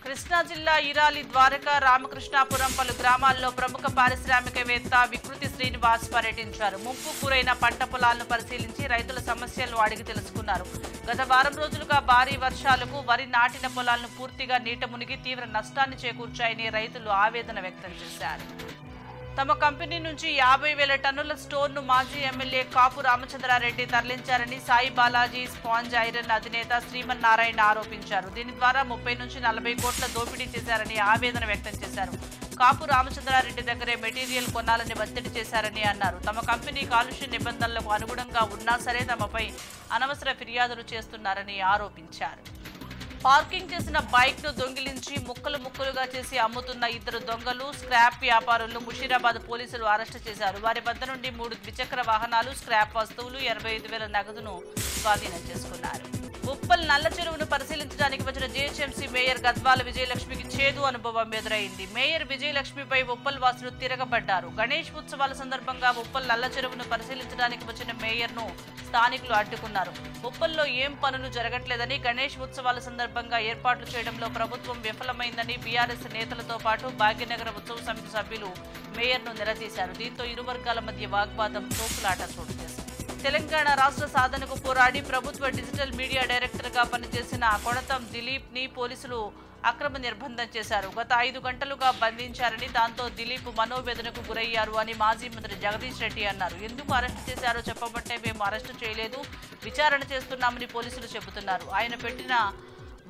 కృష్ణా జిల్లా ఇరాలి ద్వారకా రామకృష్ణాపురం పలు గ్రామాల్లో ప్రముఖ పారిశ్రామికవేత్త వికృతి శ్రీనివాస్ పర్యటించారు. ముంపు గురైన పంట పొలాలను పరిశీలించి రైతుల సమస్యలను అడిగి తెలుసుకున్నారు. గత వారం రోజులుగా భారీ వర్షాలకు వరి నాటిన పొలాలను పూర్తిగా నీట మునిగి తీవ్ర నష్టాన్ని చేకూర్చాయని రైతులు ఆవేదన వ్యక్తం చేశారు. తమ కంపెనీ నుంచి 50,000 టన్నుల స్టోర్ను మాజీ ఎమ్మెల్యే కాపు రామచంద్రారెడ్డి తరలించారని సాయి బాలాజీ స్పాంజ్ ఐరన్ అధినేత శ్రీమన్నారాయణ ఆరోపించారు. దీని ద్వారా 30 నుంచి 40 కోట్ల దోపిడీ చేశారని ఆవేదన వ్యక్తం చేశారు. కాపు రామచంద్రారెడ్డి దగ్గరే మెటీరియల్ కొనాలని ఒత్తిడి చేశారని అన్నారు. తమ కంపెనీ కాలుష్య నిబంధనలకు అనుగుణంగా ఉన్నా సరే తమపై అనవసర ఫిర్యాదులు చేస్తున్నారని ఆరోపించారు. పార్కింగ్ చేసిన బైక్ ను దొంగిలించి ముక్కలు ముక్కలుగా చేసి అమ్ముతున్న 2 దొంగలు స్క్రాప్ వ్యాపారులను ముషీరాబాద్ పోలీసులు అరెస్టు చేశారు. వారి వద్ద నుండి 3 ద్విచక్ర వాహనాలు, స్క్రాప్ వస్తువులు, 85,000 నగదును స్వాధీనం చేసుకున్నారు. ఉప్పల్ నల్ల చెరువును పరిశీలించడానికి వచ్చిన జీహెచ్ఎంసీ మేయర్ గద్వాల విజయలక్ష్మికి చేదు అనుభవం ఎదురైంది. మేయర్ విజయలక్ష్మిపై ఉప్పల్ వాసులు తిరగబడ్డారు. గణేష్ ఉత్సవాల సందర్భంగా ఉప్పల్ నల్ల చెరువును పరిశీలించడానికి వచ్చిన మేయర్ను స్థానికులు అడ్డుకున్నారు. ఉప్పల్లో ఏం పనులు జరగట్లేదని, గణేష్ ఉత్సవాల సందర్భంగా ఏర్పాట్లు చేయడంలో ప్రభుత్వం విఫలమైందని బీఆర్ఎస్ నేతలతో పాటు భాగ్యనగర ఉత్సవ సమితి సభ్యులు మేయర్ను నిలదీశారు. దీంతో ఇరు వర్గాల మధ్య వాగ్వాదం తోపులాట చోటు చేసుకుంది. తెలంగాణ రాష్ట్ర సాధనకు పోరాడి ప్రభుత్వ డిజిటల్ మీడియా డైరెక్టర్గా పనిచేసిన కొణతం దిలీప్ ని పోలీసులు అక్రమ నిర్బంధం చేశారు. గత 5 గంటలుగా బంధించారని, దాంతో దిలీప్ మనోవేదనకు గురయ్యారు అని మాజీ మంత్రి జగదీష్ రెడ్డి అన్నారు. ఎందుకు అరెస్టు చేశారో చెప్పమంటే మేము అరెస్టు చేయలేదు, విచారణ చేస్తున్నామని పోలీసులు చెబుతున్నారు. ఆయన పెట్టిన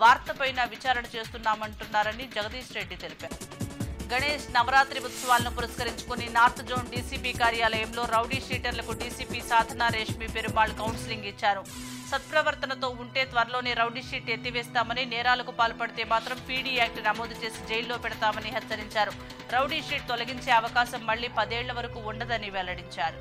వార్తపైన విచారణ చేస్తున్నామంటున్నారని జగదీష్ రెడ్డి తెలిపారు. గణేష్ నవరాత్రి ఉత్సవాలను పురస్కరించుకుని నార్త్ జోన్ డీసీపీ కార్యాలయంలో రౌడీ షీటర్లకు డీసీపీ సాధన రేష్మి పెరుమాళ్ కౌన్సిలింగ్ ఇచ్చారు. సత్ప్రవర్తనతో ఉంటే త్వరలోనే రౌడీ షీట్ ఎత్తివేస్తామని, నేరాలకు పాల్పడితే మాత్రం పీడీ యాక్ట్ నమోదు చేసి జైల్లో పెడతామని హెచ్చరించారు. రౌడీ షీట్ తొలగించే అవకాశం మళ్లీ 10 ఏళ్ల వరకు ఉండదని వెల్లడించారు.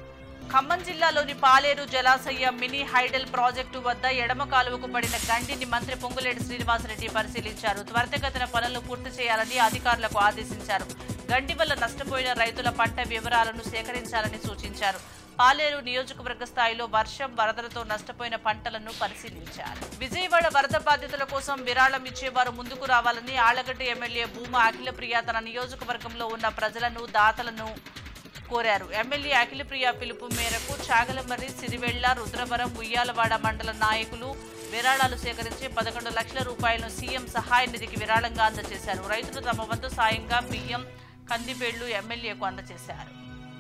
ఖమ్మం జిల్లాలోని పాలేరు జలాశయ మినీ హైడల్ ప్రాజెక్టు వద్ద ఎడమ కాలువకు పడిన గండిని మంత్రి పొంగులేటి శ్రీనివాసరెడ్డి పరిశీలించారు. త్వరితగతిన పనులు పూర్తి చేయాలని అధికారులకు ఆదేశించారు. గండి వల్ల నష్టపోయిన రైతుల పంట వివరాలను సేకరించాలని సూచించారు. పాలేరు నియోజకవర్గ స్థాయిలో వర్షం, వరదలతో నష్టపోయిన పంటలను పరిశీలించారు. విజయవాడ వరద బాధితుల కోసం విరాళం ఇచ్చేవారు ముందుకు రావాలని ఆళ్లగడ్డ ఎమ్మెల్యే భూమా అఖిలప్రియ తన నియోజకవర్గంలో ఉన్న ప్రజలను, దాతలను కోరారు. ఎమ్మెల్యే అఖిలప్రియ పిలుపు మేరకు చాగలమర్రి, సిరివెళ్ల, రుద్రవరం, ఉయ్యాలవాడ మండల నాయకులు విరాళాలు సేకరించి 11 లక్షల రూపాయలను సీఎం సహాయ నిధికి విరాళంగా అందజేశారు. రైతులు తమ వంతు సాయంగా బియ్యం, కందిపేళ్లు ఎమ్మెల్యేకు అందజేశారు.